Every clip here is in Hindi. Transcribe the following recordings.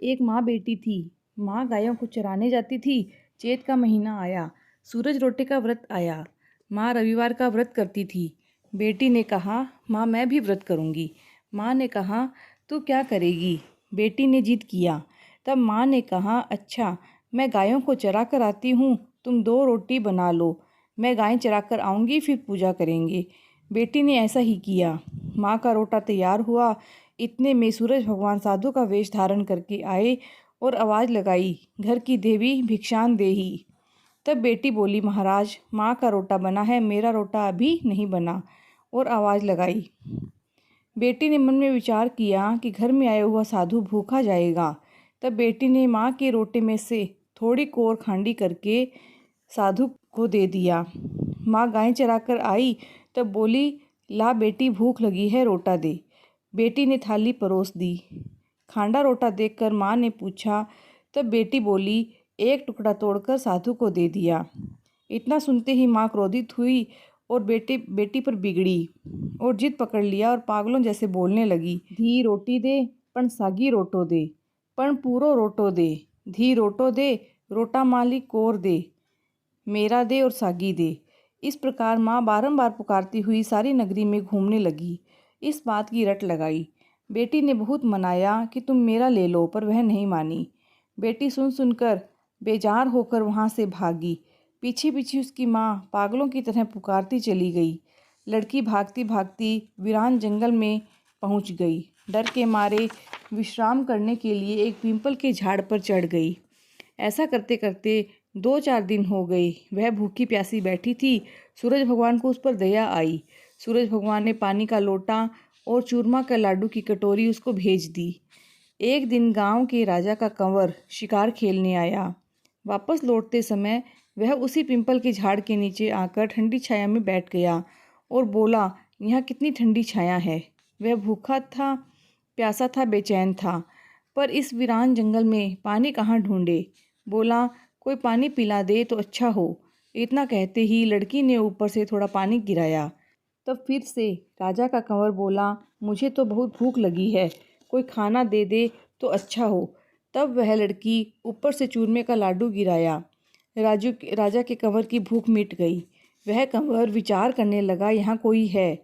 एक माँ बेटी थी। माँ गायों को चराने जाती थी। चैत का महीना आया, सूरज रोटे का व्रत आया। माँ रविवार का व्रत करती थी। बेटी ने कहा, माँ मैं भी व्रत करूँगी। माँ ने कहा, तू क्या करेगी? बेटी ने जिद किया। तब माँ ने कहा, अच्छा मैं गायों को चरा कर आती हूँ, तुम 2 रोटी बना लो। मैं गायें चरा कर आऊँगी, फिर पूजा करेंगे। बेटी ने ऐसा ही किया। माँ का रोटा तैयार हुआ। इतने में सूरज भगवान साधु का वेश धारण करके आए और आवाज़ लगाई, घर की देवी भिक्षान देही। तब बेटी बोली, महाराज माँ का रोटा बना है, मेरा रोटा अभी नहीं बना, और आवाज़ लगाई। बेटी ने मन में विचार किया कि घर में आया हुआ साधु भूखा जाएगा। तब बेटी ने माँ के रोटे में से थोड़ी कोर खांडी करके साधु को दे दिया। माँ गाय चराकर आई तब बोली, ला बेटी भूख लगी है, रोटा दे। बेटी ने थाली परोस दी। खांडा रोटा देखकर माँ ने पूछा। तब बेटी बोली, एक टुकड़ा तोड़कर साधु को दे दिया। इतना सुनते ही माँ क्रोधित हुई और बेटी पर बिगड़ी और जिद पकड़ लिया और पागलों जैसे बोलने लगी, धी रोटी दे पण सागी रोटो दे, पण पूरो रोटो दे, धी रोटो दे, रोटा माली कोर दे, मेरा दे और सागी दे। इस प्रकार माँ बारंबार पुकारती हुई सारी नगरी में घूमने लगी। इस बात की रट लगाई। बेटी ने बहुत मनाया कि तुम मेरा ले लो, पर वह नहीं मानी। बेटी सुन सुनकर बेजार होकर वहाँ से भागी। पीछे पीछे उसकी माँ पागलों की तरह पुकारती चली गई। लड़की भागती भागती वीरान जंगल में पहुँच गई। डर के मारे विश्राम करने के लिए एक पीपल के झाड़ पर चढ़ गई। ऐसा करते करते 2-4 दिन हो गए। वह भूखी प्यासी बैठी थी। सूरज भगवान को उस पर दया आई। सूरज भगवान ने पानी का लोटा और चूरमा का लाडू की कटोरी उसको भेज दी। एक दिन गांव के राजा का कंवर शिकार खेलने आया। वापस लौटते समय वह उसी पिंपल के झाड़ के नीचे आकर ठंडी छाया में बैठ गया और बोला, यहाँ कितनी ठंडी छाया है। वह भूखा था, प्यासा था, बेचैन था, पर इस वीरान जंगल में पानी कहाँ ढूंढे। बोला, कोई पानी पिला दे तो अच्छा हो। इतना कहते ही लड़की ने ऊपर से थोड़ा पानी गिराया। तब फिर से राजा का कंवर बोला, मुझे तो बहुत भूख लगी है, कोई खाना दे दे तो अच्छा हो। तब वह लड़की ऊपर से चूरमे का लाडू गिराया। राजा के कंवर की भूख मिट गई। वह कंवर विचार करने लगा, यहाँ कोई है।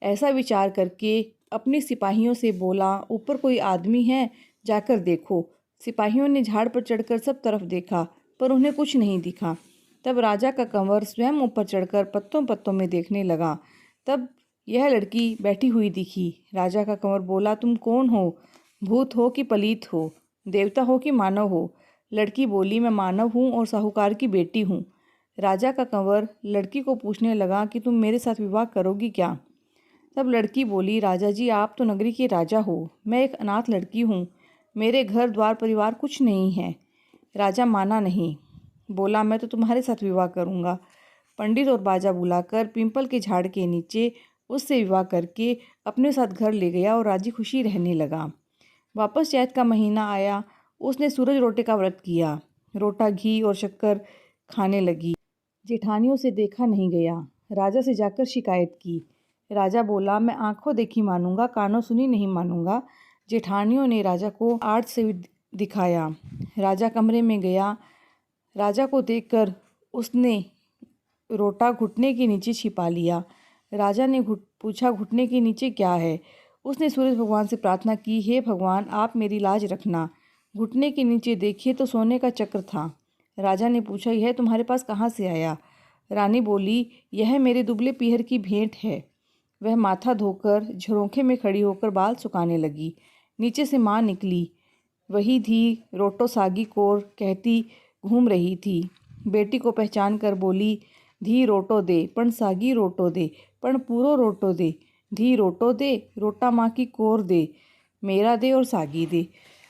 ऐसा विचार करके अपने सिपाहियों से बोला, ऊपर कोई आदमी है, जाकर देखो। सिपाहियों ने झाड़ पर चढ़कर सब तरफ देखा, पर उन्हें कुछ नहीं दिखा। तब राजा का कंवर स्वयं ऊपर चढ़कर पत्तों पत्तों में देखने लगा। तब यह लड़की बैठी हुई दिखी। राजा का कंवर बोला, तुम कौन हो? भूत हो कि पलीत हो? देवता हो कि मानव हो? लड़की बोली, मैं मानव हूँ और साहूकार की बेटी हूँ। राजा का कंवर लड़की को पूछने लगा कि तुम मेरे साथ विवाह करोगी क्या? तब लड़की बोली, राजा जी आप तो नगरी के राजा हो, मैं एक अनाथ लड़की हूँ, मेरे घर द्वार परिवार कुछ नहीं है। राजा माना नहीं, बोला, मैं तो तुम्हारे साथ विवाह करूँगा। पंडित और बाजा बुलाकर पीपल के झाड़ के नीचे उससे विवाह करके अपने साथ घर ले गया और राजी खुशी रहने लगा। वापस चैत का महीना आया। उसने सूरज रोटे का व्रत किया। रोटा घी और शक्कर खाने लगी। जेठानियों से देखा नहीं गया। राजा से जाकर शिकायत की। राजा बोला, मैं आंखों देखी मानूंगा, कानों सुनी नहीं मानूंगा। जेठानियों ने राजा को आर्ट से दिखाया। राजा कमरे में गया। राजा को देखकर उसने रोटा घुटने के नीचे छिपा लिया। राजा ने पूछा, घुटने के नीचे क्या है? उसने सूरज भगवान से प्रार्थना की, हे भगवान आप मेरी लाज रखना। घुटने के नीचे देखिए तो सोने का चक्र था। राजा ने पूछा, यह तुम्हारे पास कहाँ से आया? रानी बोली, यह मेरे दुबले पीहर की भेंट है। वह माथा धोकर झरोखे में खड़ी होकर बाल सुखाने लगी। नीचे से माँ निकली। वही धी रोटो सागी कोर कहती घूम रही थी। बेटी को पहचान कर बोली, धी रोटो दे पण सागी रोटो दे, पण पूरो रोटो दे, धी रोटो दे, रोटा माँ की कोर दे, मेरा दे और सागी दे।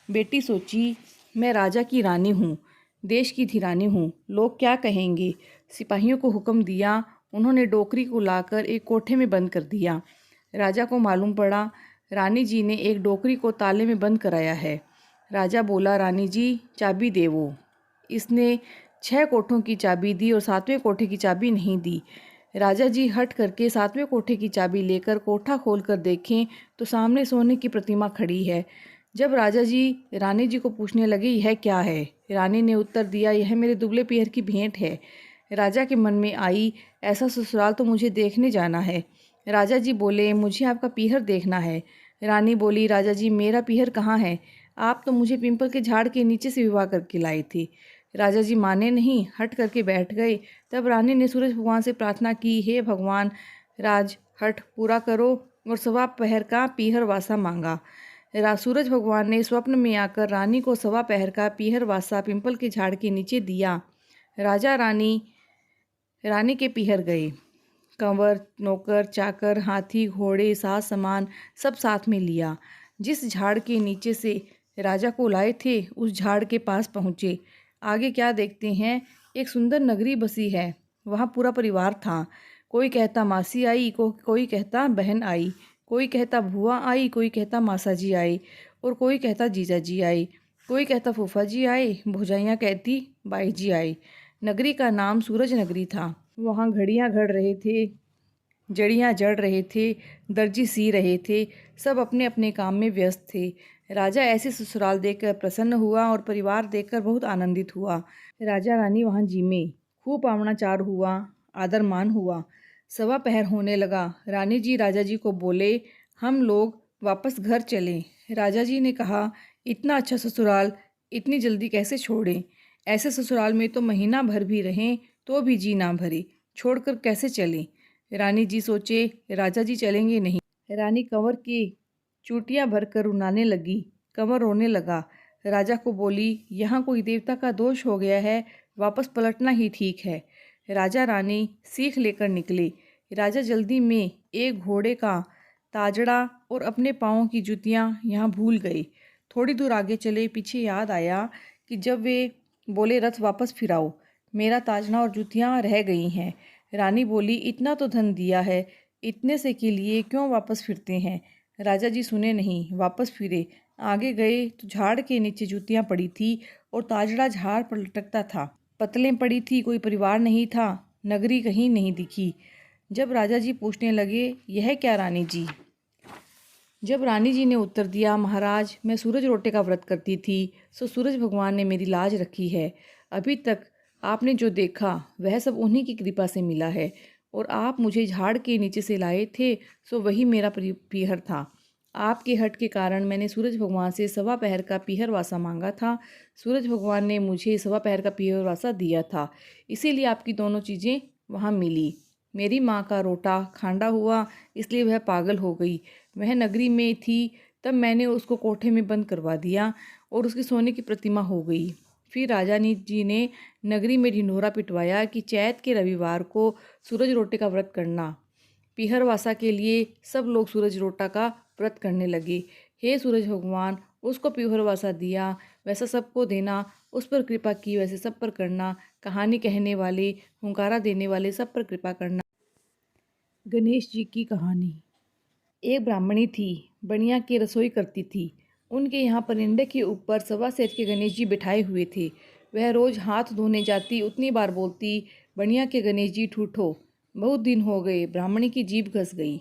बेटी सोची, मैं राजा की रानी हूँ, देश की धीरानी हूँ, लोग क्या कहेंगे। सिपाहियों को हुक्म दिया। उन्होंने डोकरी को लाकर एक कोठे में बंद कर दिया। राजा को मालूम पड़ा रानी जी ने एक डोकरी को ताले में बंद कराया है। राजा बोला, रानी जी चाबी देवो। इसने 6 कोठों की चाबी दी और 7वें कोठे की चाबी नहीं दी। राजा जी हट करके 7वें कोठे की चाबी लेकर कोठा खोलकर देखें तो सामने सोने की प्रतिमा खड़ी है। जब राजा जी रानी जी को पूछने लगे यह क्या है, रानी ने उत्तर दिया, यह मेरे दुबले पीहर की भेंट है। राजा के मन में आई, ऐसा ससुराल तो मुझे देखने जाना है। राजा जी बोले, मुझे आपका पीहर देखना है। रानी बोली, राजा जी मेरा पीहर कहाँ है? आप तो मुझे पिंपल के झाड़ के नीचे से विवाह करके लाई थी। राजा जी माने नहीं, हट करके बैठ गए। तब रानी ने सूरज भगवान से प्रार्थना की, हे भगवान, राज हट पूरा करो, और सवा पहर का पीहर वासा मांगा। सूरज भगवान ने स्वप्न में आकर रानी को सवा पहर का पीहर वासा पिंपल के झाड़ के नीचे दिया। राजा रानी के पीहर गए। कंवर, नौकर, चाकर, हाथी, घोड़े, साज सामान सब साथ में लिया। जिस झाड़ के नीचे से राजा को लाए थे उस झाड़ के पास पहुँचे। आगे क्या देखते हैं, एक सुंदर नगरी बसी है। वहाँ पूरा परिवार था। कोई कहता मासी आई, कोई कहता बहन आई, कोई कहता भुआ आई, कोई कहता मासा जी आई, और कोई कहता जीजा जी आई, कोई कहता फूफा जी आए, भौजाइयाँ कहती बाई जी आई। नगरी का नाम सूरज नगरी था। वहाँ घड़ियाँ घड़ रहे थे, जड़ियाँ जड़ रहे थे, दर्जी सी रहे थे, सब अपने अपने काम में व्यस्त थे। राजा ऐसे ससुराल देखकर प्रसन्न हुआ और परिवार देखकर बहुत आनंदित हुआ। राजा रानी वहाँ जीमे, खूब आमनाचार हुआ, आदर मान हुआ। सवा पहर होने लगा। रानी जी राजा जी को बोले, हम लोग वापस घर चलें। राजा जी ने कहा, इतना अच्छा ससुराल इतनी जल्दी कैसे छोड़ें? ऐसे ससुराल में तो महीना भर भी रहें तो भी जी ना भरे, छोड़कर कैसे चलें? रानी जी सोचे, राजा जी चलेंगे नहीं। रानी कंवर की चूटियाँ भरकर रुलाने लगी। कंवर रोने लगा। राजा को बोली, यहाँ कोई देवता का दोष हो गया है, वापस पलटना ही ठीक है। राजा रानी सीख लेकर निकले। राजा जल्दी में एक घोड़े का ताजड़ा और अपने पाँवों की जूतियाँ यहाँ भूल गए। थोड़ी दूर आगे चले, पीछे याद आया कि जब वे बोले रथ वापस फिराओ, मेरा ताजना और जूतियाँ रह गई हैं। रानी बोली, इतना तो धन दिया है, इतने से के लिए क्यों वापस फिरते हैं? राजा जी सुने नहीं, वापस फिरे। आगे गए तो झाड़ के नीचे जूतियाँ पड़ी थी और ताजड़ा झाड़ पर लटकता था। पतलें पड़ी थी, कोई परिवार नहीं था, नगरी कहीं नहीं दिखी। जब राजा जी पूछने लगे, यह क्या रानी जी? जब रानी जी ने उत्तर दिया, महाराज मैं सूरज रोटे का व्रत करती थी, सो सूरज भगवान ने मेरी लाज रखी है। अभी तक आपने जो देखा वह सब उन्हीं की कृपा से मिला है, और आप मुझे झाड़ के नीचे से लाए थे, सो वही मेरा पीहर था। आपके हट के कारण मैंने सूरज भगवान से सवा पहर का पीहर वासा मांगा था। सूरज भगवान ने मुझे सवा पहर का पीहर वासा दिया था, इसीलिए आपकी दोनों चीज़ें वहाँ मिली। मेरी माँ का रोटा खांडा हुआ, इसलिए वह पागल हो गई। वह नगरी में थी, तब मैंने उसको कोठे में बंद करवा दिया और उसकी सोने की प्रतिमा हो गई। फिर राजा जी ने नगरी में ढिंढोरा पिटवाया कि चैत के रविवार को सूरज रोटे का व्रत करना। पीहरवासा के लिए सब लोग सूरज रोटा का व्रत करने लगे। हे सूरज भगवान, उसको पीहरवासा दिया वैसा सबको देना, उस पर कृपा की वैसे सब पर करना, कहानी कहने वाले, हुंकारा देने वाले सब पर कृपा करना। गणेश जी की कहानी। एक ब्राह्मणी थी, बनिया की रसोई करती थी। उनके यहाँ परिंदे के ऊपर सवा सेठ के गणेश जी बिठाए हुए थे। वह रोज़ हाथ धोने जाती, उतनी बार बोलती, बनिया के गणेश जी ठूठो। बहुत दिन हो गए, ब्राह्मणी की जीभ घस गई।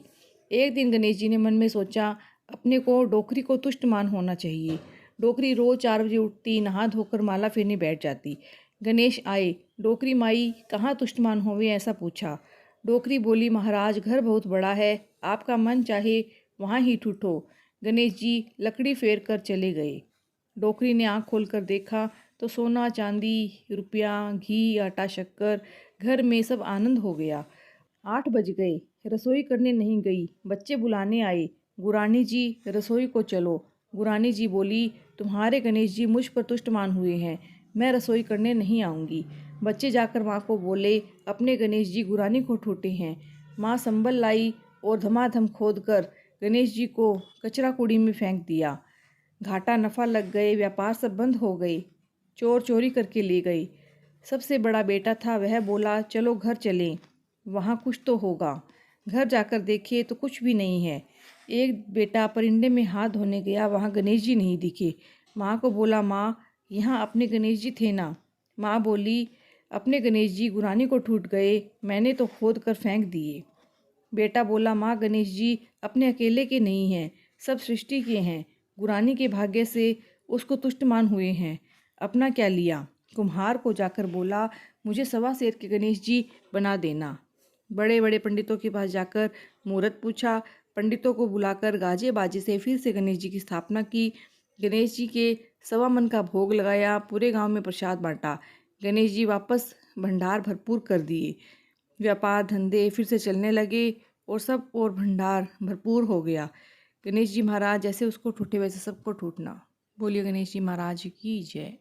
एक दिन गणेश जी ने मन में सोचा, अपने को डोकरी को तुष्टमान होना चाहिए। डोकरी रोज़ 4 बजे उठती, नहा धोकर माला फेरने बैठ जाती। गणेश आए, डोकरी माई कहाँ तुष्टमान होवे ऐसा पूछा। डोकरी बोली, महाराज घर बहुत बड़ा है, आपका मन चाहे वहाँ ही ठूठो। गणेश जी लकड़ी फेर कर चले गए। डोकरी ने आँख खोलकर देखा तो सोना चांदी रुपया घी आटा शक्कर, घर में सब आनंद हो गया। 8 बज गए, रसोई करने नहीं गई, बच्चे बुलाने आए, गुरानी जी रसोई को चलो। गुरानी जी बोली, तुम्हारे गणेश जी मुझ पर तुष्टमान हुए हैं, मैं रसोई करने नहीं आऊँगी। बच्चे जाकर माँ को बोले, अपने गणेश जी गुरानी को ठूठे हैं। माँ संबल लाई और धमाधम खोद कर गणेश जी को कचरा कूड़ी में फेंक दिया। घाटा नफ़ा लग गए, व्यापार सब बंद हो गए, चोर चोरी करके ले गए। सबसे बड़ा बेटा था, वह बोला, चलो घर चलें, वहाँ कुछ तो होगा। घर जाकर देखे तो कुछ भी नहीं है। एक बेटा परिंदे में हाथ धोने गया, वहाँ गणेश जी नहीं दिखे। माँ को बोला, माँ यहाँ अपने गणेश जी थे ना? माँ बोली, अपने गणेश जी गुरानी को ठूठ गए, मैंने तो खोद कर फेंक दिए। बेटा बोला, माँ गणेश जी अपने अकेले के नहीं हैं, सब सृष्टि के हैं, गुरानी के भाग्य से उसको तुष्ट मान हुए हैं। अपना क्या लिया। कुम्हार को जाकर बोला, मुझे 1.25 सेर के गणेश जी बना देना। बड़े बड़े पंडितों के पास जाकर मुहूर्त पूछा। पंडितों को बुलाकर गाजे बाजे से फिर से गणेश जी की स्थापना की। गणेश जी के 1.25 मन का भोग लगाया। पूरे गांव में प्रसाद बांटा। गणेश जी वापस भंडार भरपूर कर दिए। व्यापार धंधे फिर से चलने लगे और सब और भंडार भरपूर हो गया। गणेश जी महाराज जैसे उसको ठूठे वैसे सबको ठूठना। बोलिए गणेश जी महाराज की जय।